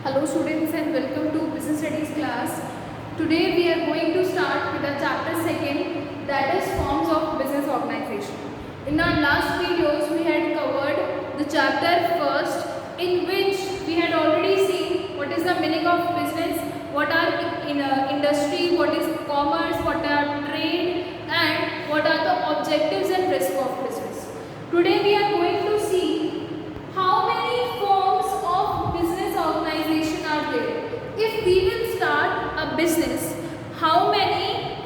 Hello students and welcome to Business Studies class. Today we are going to start with the chapter 2, that is forms of business organization. In our last videos we had covered the chapter 1 in which we had already seen what is the meaning of business, what are industry, what is commerce, what are trade and what are the objectives and risks of business. Today we are going to see how many forms of business organization are there. If we will start a business, how many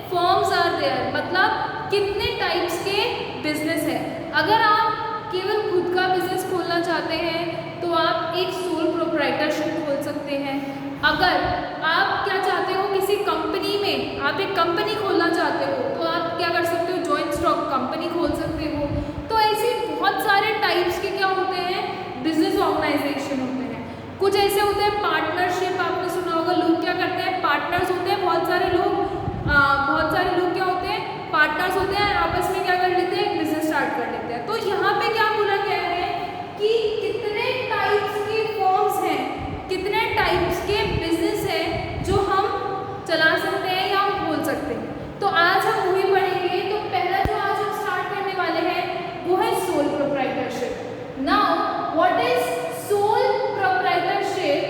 forms are there? मतलब कितने types के business है. अगर आप केवल खुद का business खोलना चाहते हैं तो आप एक सोल प्रोप्राइटरशिप खोल सकते हैं. अगर आप क्या चाहते हो, किसी कंपनी में आप एक कंपनी खोलना चाहते हो तो आप क्या कर सकते हो, जॉइंट स्टॉक कंपनी खोल सकते हो. तो ऐसे बहुत सारे टाइप्स के क्या होते हैं, बिजनेस ऑर्गेनाइजेशन होते हैं. कुछ ऐसे होते हैं पार्टनरशिप, आपने सुना होगा. लोग क्या करते हैं, पार्टनर्स होते हैं. बहुत सारे लोग क्या होते हैं, पार्टनर्स होते हैं, आपस में क्या कर लेते हैं, बिजनेस स्टार्ट कर लेते हैं. तो यहाँ पे क्या बोला गया है कि कितने टाइप्स के फॉर्म्स हैं, कितने टाइप्स के बिजनेस हैं जो हम चला सकते हैं या हम खोल सकते हैं. तो आज हम वही पढ़ेंगे. तो पहला जो आज हम स्टार्ट करने वाले हैं वो है sole proprietorship. Now what is sole proprietorship?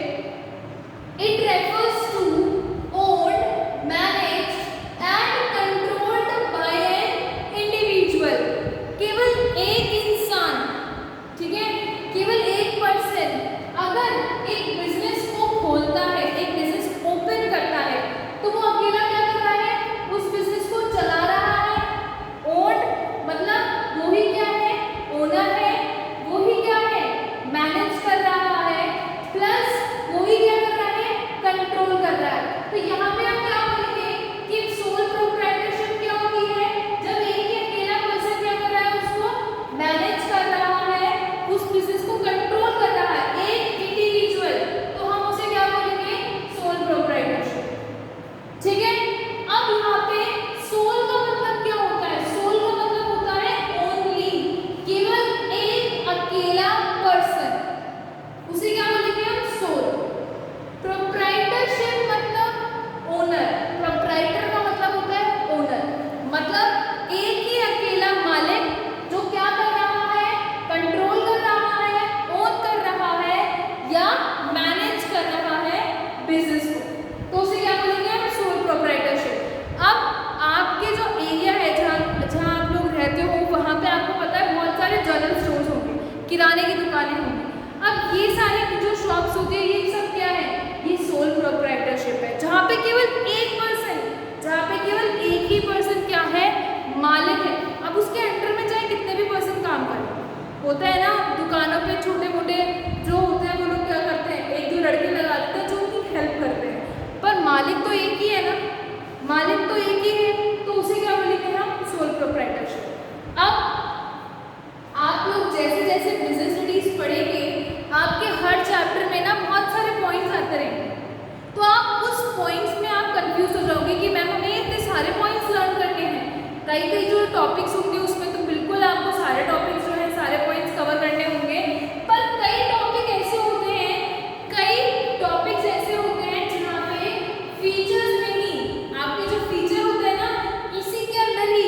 It refers to owned, managed and controlled by an individual. केवल एक इंसान, ठीक है, केवल एक पर्सन अगर एक बिजनेस को खोलता है, एक बिजनेस ओपन करता है तो वो अकेला क्या कर रहा है, उस बिजनेस को चला रहा है. ओन्ड मतलब वो ही क्या है, ओनर है. वो ही क्या है, मैनेज कर रहा है. प्लस वो ही क्या कर रहा है, कंट्रोल कर रहा है. तो यहाँ पे हम क्या बोलेंगे कि सोल प्रोप्राइटरशिप क्या होती है, जब एक ही अकेला पर्सन क्या कर रहा है, उसको मैनेज कर रहा है, उस बिजनेस को कंट्रोल कर रहा है, एक इंडिविजुअल. तो हम उसे क्या बोलेंगे, सोल प्रोप्राइटरशिप. ठीक है. अब यहाँ पे सोल का मतलब क्या होता है, सोल का मतलब होता है ओनली, केवल एक अकेला पर्सन, उसे क्या बोलेंगे हम, सोल. प्रोप्राइटरशिप मतलब ओनर. प्रोप्राइटर का मतलब होता है ओनर, मतलब एक ही अकेला मालिक जो क्या कर रहा है, कंट्रोल कर रहा है, ओन कर रहा है या मैनेज कर रहा है बिजनेस को. तो उसे क्या बोलेंगे हम, सोल प्रोप्राइटरशिप. अब आपके जो एरिया है, जहाँ आप लोग रहते हो, वहाँ पे आपको पता है बहुत सारे जनरल स्टोर्स होंगे, किराने की दुकानें होंगी. अब ये सारे जो शॉप्स होती है ये सब क्या है, ये सोल प्रोप्राइटरशिप है, जहाँ पे केवल एक पर्सन, जहाँ पे केवल एक ही पर्सन क्या है, मालिक है. अब उसके अंडर में चाहे कितने भी पर्सन काम करें, होता है ना दुकानों पे छोटे मोटे जो होते हैं वो लोग क्या करते हैं, एक दो लड़के लगा देते हैं जो उनकी हेल्प करते हैं, पर मालिक तो एक ही है ना, मालिक तो एक ही है. तो उसे क्या बोलेंगे हम, सोल प्रोप्राइटरशिप. अब आप लोग जैसे जैसे बिजनेस स्टडीज पढ़ेंगे, आपके हर चैप्टर में ना बहुत सारे पॉइंट्स आते रहेंगे. तो आप उस पॉइंट्स में आप कंफ्यूज हो जाओगे कि मैम हमें इतने सारे पॉइंट्स लर्न करने हैं. कई कई जो टॉपिक्स होंगे उसमें तो बिल्कुल आपको सारे टॉपिक्स जो है, सारे पॉइंट्स कवर करने होंगे. पर कई टॉपिक ऐसे होते हैं, कई टॉपिक्स ऐसे होते हैं जहाँ पे फीचर्स में ही आपके जो फीचर होते हैं ना, इसी के अंदर ही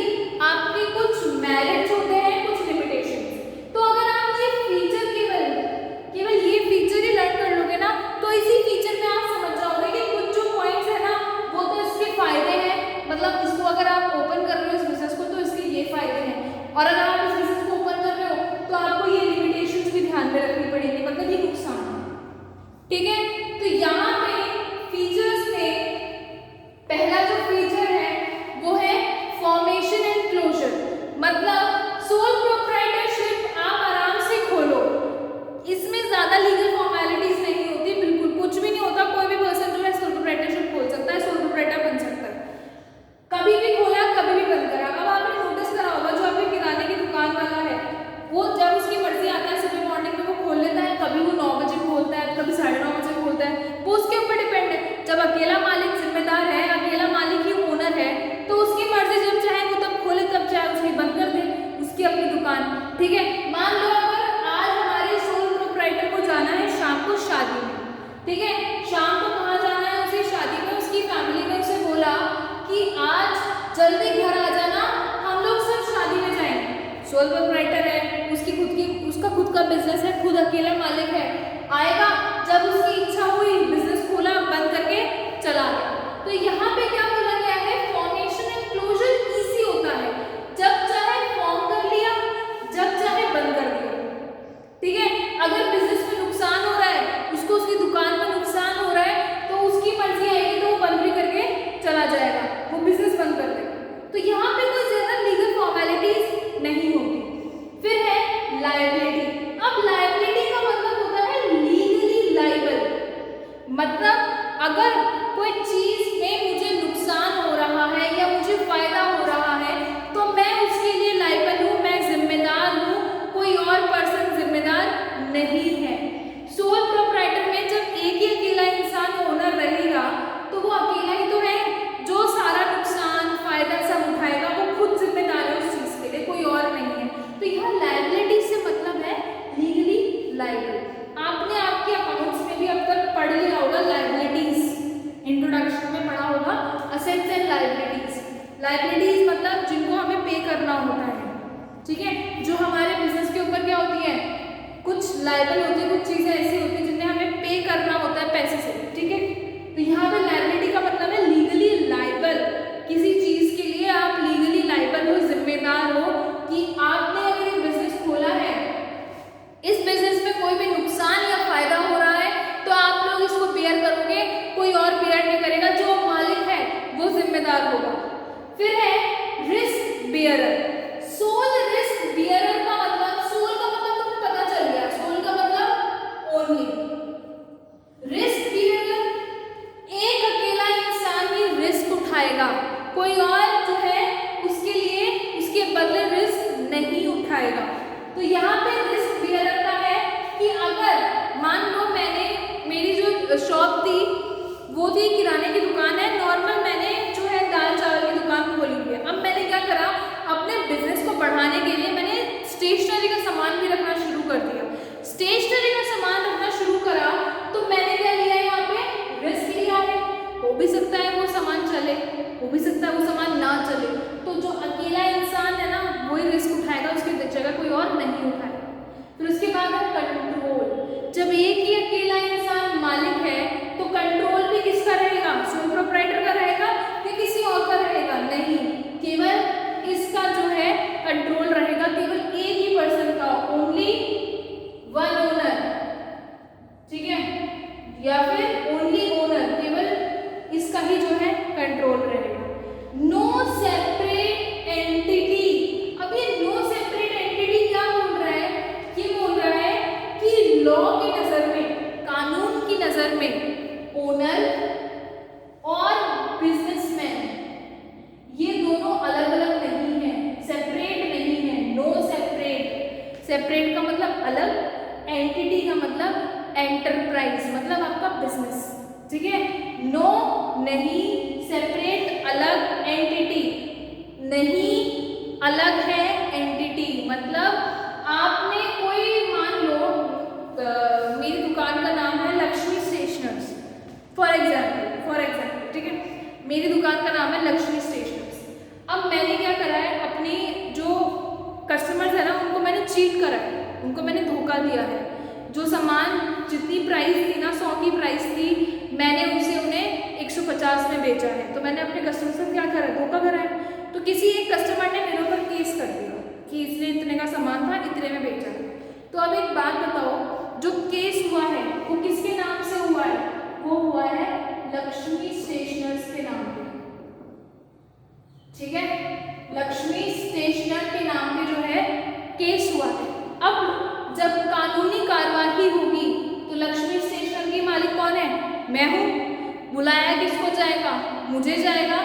आपके कुछ मेरिट्स होते हैं, कुछ लिमिटेशंस. तो अगर आप ये फीचर केवल ये फीचर ही लर्न कर लोगे ना, तो इसी फीचर में आप समझ जाओगे कि कुछ जो पॉइंट्स है ना वो तो इसके फायदे हैं, मतलब इसको अगर आप ओपन कर रहे हो इस बिजनेस को तो इसके ये फायदे हैं, और अगर आप इस बिजनेस को ओपन कर रहे हो तो आपको ये लिमिटेशंस भी ध्यान में रखनी पड़ेगी, मतलब ये नुकसान है. ठीक है. तो यहाँ पे फीचर्स में पहला जो फीचर है वो है फॉर्मेशन एंड क्लोजर. मतलब सोल प्रोप्राइटरशिप आप आराम से खोलो, इसमें ज्यादा लीगल फॉर्मेलिटीज नहीं होती, बिल्कुल कुछ भी नहीं होता. कोई भी पर्सन जो है सोल प्रोप्राइटरशिप खोल सकता है, सोल प्रोप्राइटर बन सकता है, कभी भी खोला कभी भी बंद करा. अब आपने नोटिस करा होगा जो आपके किराने की दुकान वाला है, वो जब उसकी मर्जी आता है सुबह मॉर्निंग में वो खोल लेता है, कभी वो 9 बजे खोलता है, कभी 9:30 बजे खोलता है, वो उसके ऊपर डिपेंड है. जब अकेला मालिक जिम्मेदार है, अकेला मालिक ही ओनर है, तो उसकी मर्जी, जब चाहे वो तब खोले, तब चाहे उसकी बंद कर दे उसकी अपनी दुकान. ठीक है. मान लो अगर आज हमारे सोल प्रोप्राइटर को जाना है शाम को शादी में, ठीक है, शाम को कहाँ जाना है उसे, शादी में। उसकी फैमिली ने उसे बोला कि आज जल्दी घर आ जाना, हम लोग सब शादी में जाएंगे। सोल प्रोप्राइटर है, उसका खुद का बिजनेस है, खुद अकेला मालिक है। आएगा, जब उसकी इच्छा हुई बिजनेस खोला, बंद करके चला गया। तो यहाँ पे क्या बोला गया है, फॉर्मेशन एंड क्लोजर इजी होता है, जब चाहे फॉर्म कर लिया, जब चाहे बंद कर दिया। ठीक है, अगर बिजनेस में नुकसान हो रहा है, उसको उसकी दुकान में नुकसान हो रहा है, तो उसकी मर्जी आएगी तो वो बंद भी करके चला जाएगा, वो बिजनेस बंद कर देगा। तो यहाँ पे कोई ज्यादा लीगल फॉर्मेलिटीज नहीं होगी। फिर है लायबिलिटी। अब लायबिलिटी का मतलब होता है लीगली लायबल, मतलब अगर कोई चीज में मुझे नुकसान हो रहा है या मुझे फायदा हो रहा है तो मैं उसके लिए लायबल हूँ, मैं जिम्मेदार हूँ, कोई और पर्सन जिम्मेदार नहीं है। सोल प्रोप्राइटर में जब एक ही अकेला इंसान ओनर रहेगा तो वो अकेला ही तो है, जो सारा नुकसान फायदा सब उठाएगा वो खुद जिम्मेदार है उस चीज के लिए, कोई और नहीं है। तो यहाँ लायबिलिटी से मतलब है लीगली लायबल। आपने आपके अकाउंट्स में भी अब तक पढ़ लिया होगा लायबिलिटीज, इंट्रोडक्शन में पढ़ा होगा असेट्स एंड लायबिलिटीज। लायबिलिटीज मतलब जिनको हमें पे करना होता है, ठीक है, जो हमारे बिजनेस के ऊपर क्या होती है, कुछ लायबल होती है, कुछ चीजें ऐसी होती है जिन्हें हमें पे करना होता है पैसे से। ठीक है, तो यहाँ पे लायबिलिटी का मतलब है लीगली लायबल, किसी चीज के लिए आप लीगली लायबल हो, जिम्मेदार हो कि आपने अगर एक बिजनेस खोला है, इस बिजनेस में कोई भी नुकसान या फायदा हो रहा है तो आप लोग इसको बेयर करोगे, कोई और बेयर नहीं करेगा, जो मालिक है वो जिम्मेदार होगा। फिर है risk bearer. Sole risk bearer का मतलब, सोल का मतलब तुम्हें पता चल गया, सोल का मतलब ओनली। रिस्क बेयरर, एक अकेला इंसान ही रिस्क उठाएगा, कोई और जो है उसके लिए उसके बदले रिस्क नहीं उठाएगा। तो यहाँ पे रिस्क बेयरर का है कि अगर मान लो मेरी जो शॉप थी वो थी किराने की दुकान है, नॉर्मल मैंने जो है दाल चावल की दुकान खोली हुई है। अब मैंने क्या करा, अपने बिजनेस को बढ़ाने के लिए मैंने स्टेशनरी का सामान भी रखना शुरू कर दिया। स्टेशनरी का सामान रखना शुरू करा तो मैंने क्या लिया, यहाँ पे रिस्क लिया है। हो भी सकता है वो सामान चले, हो भी सकता है वो सामान ना चले, तो जो अकेला इंसान है ना वही रिस्क उठाएगा, उसकी जगह कोई और नहीं उठाएगा। फिर उसके बाद है कंट्रोल। जब एक ही अकेला इंसान मालिक है तो कंट्रोल भी किसका रहेगा, सोल प्रोप्राइटर का रहेगा या किसी और का रहेगा? नहीं, केवल इसका जो है कंट्रोल रहेगा, केवल एक ही पर्सन का, ओनली वन ओनर। ठीक है, या फिर ओनली ओनर, केवल इसका ही जो है कंट्रोल रहेगा। No separate entity. अब ये नो सेपरेट एंटिटी क्या बोल रहा है, ये बोल रहा है कि लॉ की नजर में, कानून की नजर में ओनर और बिजनेसमैन ये दोनों अलग अलग नहीं है, सेपरेट नहीं है। नो सेपरेट, सेपरेट का मतलब अलग, एंटिटी का मतलब एंटरप्राइज, मतलब आपका बिजनेस। ठीक है, नो नहीं, सेपरेट अलग, एंटिटी नहीं अलग है एंटिटी। मतलब आपने कोई, मान लो मेरी दुकान का नाम है लक्ष्मी स्टेशनर्स, फॉर एग्जाम्पल, ठीक है, मेरी दुकान का नाम है लक्ष्मी स्टेशनर्स। अब मैंने क्या करा है, अपनी जो कस्टमर्स है ना उनको मैंने चीट करा है, उनको मैंने धोखा दिया है। जो सामान जितनी प्राइस थी ना, 100 की प्राइस थी, मैंने उसे उन्हें 150 में बेचा है। तो मैंने अपने कस्टमर से क्या करा, धोखा करा है। तो किसी एक कस्टमर ने मेरे ऊपर केस कर दिया कि इसने इतने का सामान था, इतने में बेचा है। तो अब एक बात बताओ, जो केस हुआ है वो किसके नाम से हुआ है? वो हुआ है लक्ष्मी स्टेशनर्स के नाम पे। ठीक है, लक्ष्मी स्टेशनर के नाम पे जो है केस हुआ है। अब जब कानूनी कार्यवाही होगी तो लक्ष्मी स्टेशनर की मालिक कौन है? मैं हूँ। बुलाया किसको जाएगा? मुझे जाएगा।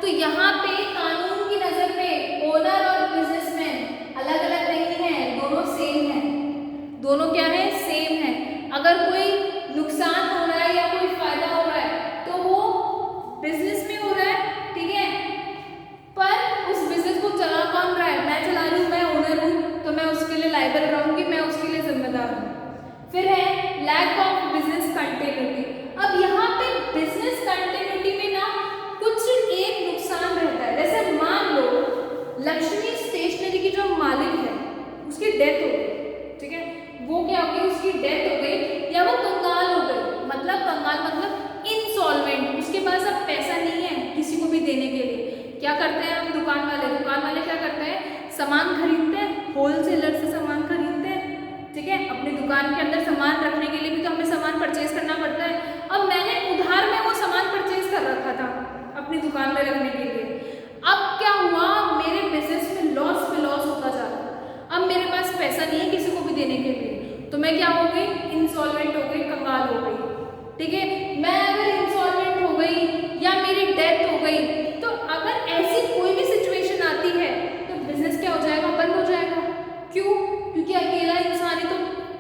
तो यहाँ पे कानून की नजर में ओनर और बिजनेसमैन अलग अलग नहीं है, दोनों सेम है। दोनों क्या है? सेम है। अगर कोई नुकसान हो रहा है या कोई फायदा हो रहा है तो वो बिजनेस में हो रहा है, ठीक है, पर उस बिजनेस को चला कौन रहा है? मैं चला रही हूँ, मैं ओनर हूँ, तो मैं उसके लिए लायबल रहूंगी, मैं उसके लिए जिम्मेदार हूँ। फिर है लैक ऑफ बिजनेस कंटिन्यूटी। अब यहाँ पे बिजनेस कंटिन्यूटी में ना कुछ एक नुकसान रहता है। जैसे मान लो लक्ष्मी स्टेशनरी की जो मालिक है उसकी डेथ हो गई, ठीक है, वो क्या हो गई, उसकी डेथ हो गई या वो कंगाल हो गई। मतलब कंगाल मतलब इंसॉल्वेंट, उसके पास अब पैसा नहीं है किसी को भी देने के लिए। क्या करते हैं हम दुकान वाले क्या करते हैं, सामान खरीदते हैं, होलसेलर से सामान खरीदते हैं, ठीक है, अपनी दुकान के अंदर सामान रखने के लिए भी तो हमें सामान परचेज करना पड़ता है। अब मैंने उधार में वो सामान परचेज कर रखा था अपनी दुकान में रखने के लिए। अब क्या हुआ, मेरे बिजनेस में लॉस पे लॉस होता जा रहा है। अब मेरे पास पैसा नहीं है किसी को भी देने के लिए, तो मैं क्या हो गई, इंसॉल्वेंट हो गई, कंगाल हो गई, ठीक है। मैं अगर इंसॉल्वेंट हो गई या मेरी डेथ हो गई, तो अगर ऐसी कोई भी सिचुएशन आती है तो बिजनेस क्या हो जाएगा, बंद हो जाएगा। क्यों? क्योंकि अकेला इंसान ही तो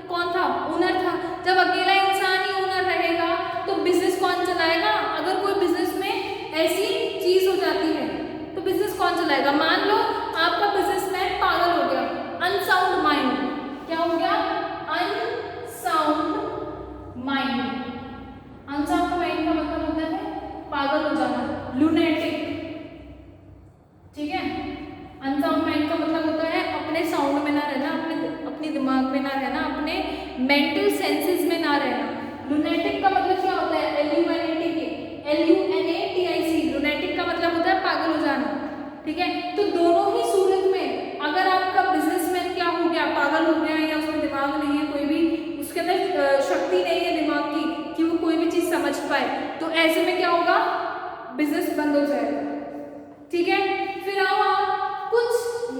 कौन था, ओनर था। जब अकेला इंसान ही ओनर रहेगा तो बिजनेस कौन चलाएगा? अगर कोई बिजनेस में ऐसी चीज हो जाती है तो बिजनेस कौन चलाएगा? मान लो आपका बिजनेसमैन पागल हो गया, अनसाउंड माइंड। क्या हो गया? Unsound mind. अनसाउंड माइंड का मतलब होता है पागल हो जाना, लूनेटिक, ठीक है। अनसाउंड माइंड का मतलब होता है अपने साउंड में ना रहना, अपने दिमाग में ना रहना, अपने मेंटल सेंसेस में ना रहना। लूनेटिक का मतलब क्या होता है? LUNATIC, लूनेटिक का मतलब होता है पागल हो जाना, ठीक है। तो दोनों ही सूरत में अगर आपका बिजनेसमैन क्या हो गया, पागल हो गया, या उसमें दिमाग नहीं है, कोई भी उसके अंदर शक्ति नहीं है दिमाग की कि वो कोई भी चीज समझ पाए, तो ऐसे में क्या होगा, बिजनेस बंद हो जाएगा, ठीक है। फिर आओ आप, कुछ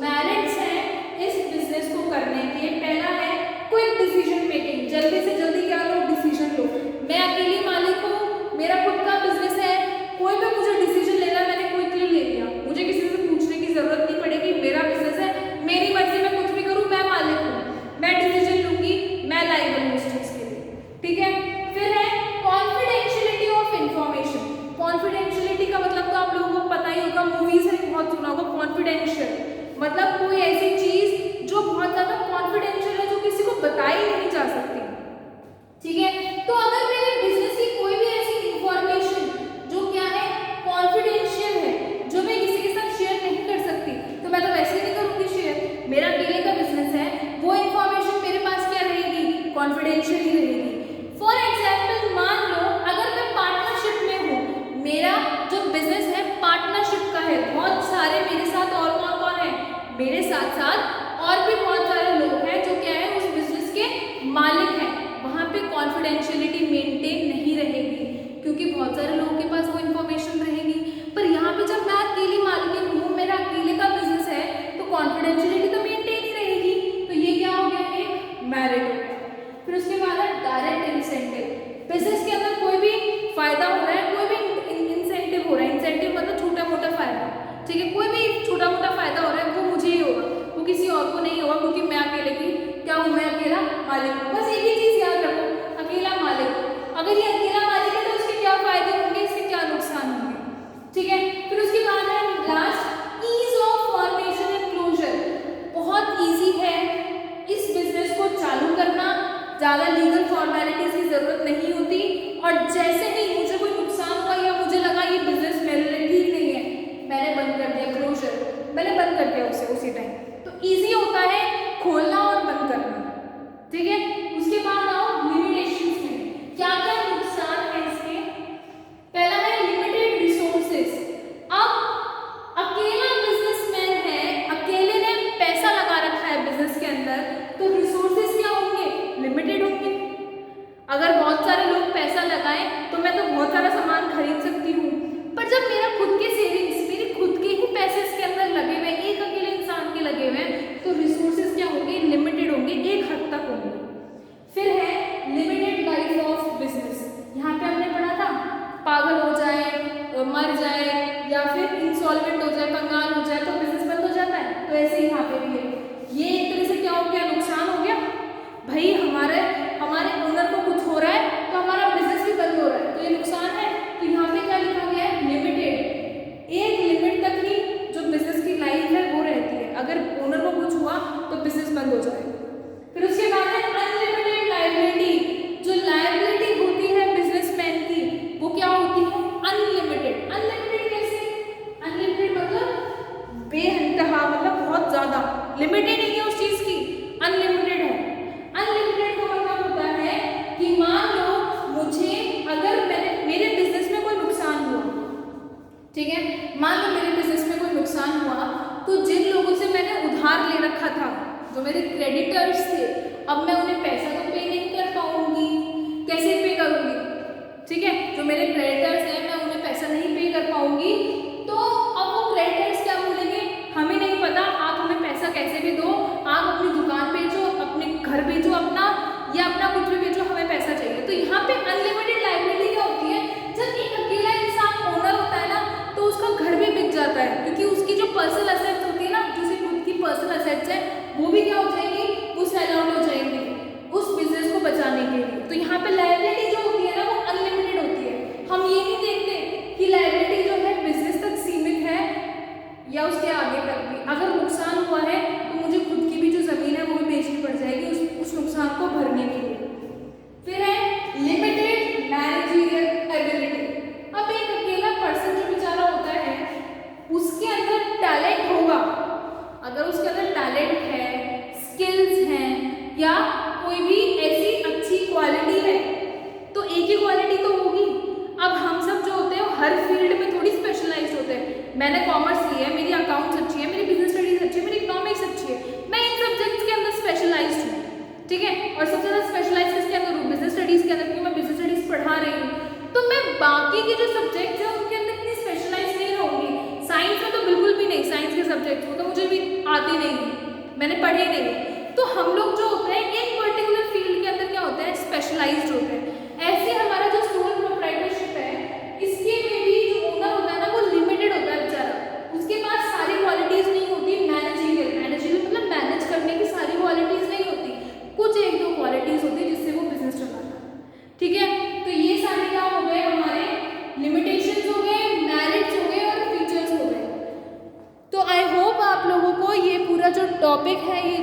मेरिट्स हैं इस बिजनेस को करने के। पहला है क्विक डिसीजन मेकिंग, जल्दी से जल्दी क्या लो, डिसीजन लो। मैं अकेली मालिक हूँ, मेरा खुद का बिजनेस है, कोई भी मुझे डिसीजन लेना, मैंने क्विकली ले लिया, मुझे किसी से पूछने की जरूरत नहीं पड़ेगी, मेरा बिजनेस है, मेरी मर्जी में कुछ भी करूँ, मैं मालिक हूँ, मैं डिसीजन लूंगी, मैं लाइबल हूँ इस चीज के लिए, ठीक है। फिर है कॉन्फिडेंशियलिटी ऑफ इंफॉर्मेशन। कॉन्फिडेंशियलिटी का मतलब तो आप लोगों को पता ही होगा, मूवीज में बहुत सुना होगा। कॉन्फिडेंशियल मतलब कोई ऐसी चीज जो बहुत ज्यादा कॉन्फिडेंशियल है, जो किसी को बताई नहीं जा सकती, ठीक है। तो अगर मेरे बिजनेस की कोई भी ऐसी इंफॉर्मेशन जो क्या है, कॉन्फिडेंशियल है, जो मैं किसी के साथ शेयर नहीं कर सकती, तो मैं तो वैसे ही नहीं करूंगी शेयर। मेरा अकेले का बिजनेस है, वो इंफॉर्मेशन मेरे पास क्या रहेगी, कॉन्फिडेंशियल ही रहेगी। फॉर एग्जाम्पल मान लो अगर मैं पार्टनरशिप में हूँ, मेरा जो बिजनेस है पार्टनरशिप का है, बहुत सारे मेरे साथ और कौन है, मेरे साथ साथ और भी बहुत सारे लोग हैं जो क्या है, उस बिजनेस के मालिक हैं। वहां पे कॉन्फिडेंशियलिटी मेंटेन नहीं रहेगी, क्योंकि बहुत सारे लोगों के पास वो इंफॉर्मेशन रहेगी। पर यहाँ पे जब मैं अकेली मालिक हूँ, मेरा अकेले का बिजनेस है, तो कॉन्फिडेंशियलिटी तो मेंटेन ही रहेगी। तो ये क्या हो गया, एक मेरिट हो गया। फिर उसके बाद है डायरेक्ट इंसेंटिव। बिजनेस के अंदर कोई भी फायदा हो रहा है, कोई भी इंसेंटिव हो रहा है, इंसेंटिव मतलब छोटा मोटा फायदा, ठीक है, कोई भी छोटा मोटा फायदा हो रहा है, वो मुझे ही होगा, वो किसी और को नहीं होगा, क्योंकि मैं अकेले की क्या हूँ, मैं अकेला मालिक हूँ। बस एक ही चीज याद रखो, अकेला मालिक। अगर ये अकेला मालिक है तो उसके क्या फायदे होंगे, इसके क्या नुकसान होंगे, ठीक है। फिर उसके बाद है last, ease of formation and closure. बहुत ईजी है इस बिजनेस को चालू करना, ज्यादा लीगल फॉर्मेलिटीज की जरूरत नहीं होती, और जैसे ही मुझे कोई नुकसान हुआ या मुझे लगा ये बिजनेस मेरे लिए ठीक नहीं है, मैंने बंद कर दिया, क्लोजर, मैंने बंद कर दिया उसे उसी टाइम। तो इजी होता है खोलना और बंद करना, ठीक है। उसके बाद आओ लिमिटेशंस में, क्या क्या नुकसान है इसके। पहला है लिमिटेड रिसोर्सेज। अब अकेला बिजनेसमैन है, अकेले ने पैसा लगा रखा है बिजनेस के अंदर, तो रिसोर्सेज क्या होंगे, लिमिटेड होंगे। अगर बहुत सारे लोग पैसा लगाएं तो मैं तो बहुत सारा सामान खरीद सकती हूँ, पर जब मेरा खुद के सेविंग्स, मेरे खुद के ही पैसे इसके अंदर लगे हुए, एक अकेले इंसान के लगे हुए, तो रिसोर्सेज क्या होंगे, लिमिटेड होंगे, एक हद तक होंगे। फिर है लिमिटेड लाइफ ऑफ बिजनेस। यहाँ पे हमने पढ़ा था पागल हो जाए, मर जाए, या फिर इंसॉल्वेंट हो जाए, कंगाल हो जाए, तो बिजनेस बंद हो जाता है, तो ऐसे ही यहाँ पे भी है। ये एक तरह से क्या हो गया, नुकसान हो क्रेडिटर्स थे, अब मैं उन्हें पैसा तो पे नहीं कर पाऊंगी, कैसे पे करूंगी, ठीक है, जो मेरे क्रेडिटर्स हैं मैं उन्हें पैसा नहीं पे कर पाऊंगी, तो अब वो क्रेडिटर्स क्या बोलेंगे, हमें नहीं पता, आप हमें पैसा कैसे भी दो, आप अपनी दुकान बेचो, अपने घर बेचो अपना, या अपना कुछ भी बेचो, हमें पैसा चाहिए। तो यहाँ पे अनलिमिटेड लायबिलिटी क्या होती है, जब एक अकेला इंसान ओनर होता है ना तो उसका घर भी बिक जाता है, क्योंकि उसकी जो पर्सनल एसेट्स होती है ना, जो उसकी खुद की पर्सनल एसेट्स है वो भी क्या हो जाएंगी, वो सेल आउट हो जाएंगे उस बिजनेस को बचाने के लिए। तो यहाँ पे लायबिलिटी जो होती है ना वो अनलिमिटेड होती है। हम ये नहीं देखते कि लायबिलिटी जो है बिजनेस तक सीमित है या उसके आगे तक भी, अगर नुकसान हुआ है तो मुझे खुद की भी जो जमीन है वो भी बेचनी पड़ जाएगी उस नुकसान को भरने के लिए। फिर है लिमिटेड मैनेजरियल एबिलिटी। अब एक अकेला पर्सन जो बेचारा होता है उसके अंदर टैलेंट होगा, अगर उसके अंदर टैलेंट है, स्किल्स हैं या कोई भी ऐसी अच्छी क्वालिटी है, तो एक ही क्वालिटी तो होगी। अब हम सब जो होते हैं हर फील्ड में थोड़ी स्पेशलाइज्ड होते हैं। मैंने कॉमर्स ली है, मेरी अकाउंट्स अच्छी है, मेरी बिजनेस स्टडीज अच्छी है, मेरी इकोनॉमिक्स अच्छी है, मैं इन सब्जेक्ट्स के अंदर स्पेशलाइज्ड हूँ, ठीक है, और सबसे ज़्यादा स्पेशलाइज किसके अंदर हूँ, बिजनेस स्टडीज के अंदर, क्योंकि मैं बिजनेस स्टडीज पढ़ा रही हूँ। तो मैं बाकी के जो सब्जेक्ट्स हैं उनके अंदर इतनी स्पेशलाइज नहीं रहूँगी। साइंस में तो बिल्कुल भी नहीं, साइंस के सब्जेक्ट्स वो तो मुझे भी आते नहीं, मैंने पढ़े नहीं। तो हम लोग जो होते हैं एक पर्टिकुलर फील्ड के अंदर क्या होते हैं, स्पेशलाइज्ड होते हैं। ऐसे हमारा जो सोल प्रोप्राइटरशिप है इसके में भी जो ओनर होता है ना वो लिमिटेड होता है बेचारा, उसके पास सारी क्वालिटीज नहीं होती, मैनेजरियल मतलब मैनेज करने की सारी क्वालिटीज नहीं होती, कुछ एक दो क्वालिटीज होती है जिससे वो बिजनेस चलाता है, ठीक है। तो ये सारे क्या हो गए, हमारे लिमिटेशंस हो गए, मेरिट्स हो गए और फीचर्स हो गए। तो आई होप आप लोगों को ये पूरा जो टॉपिक है ये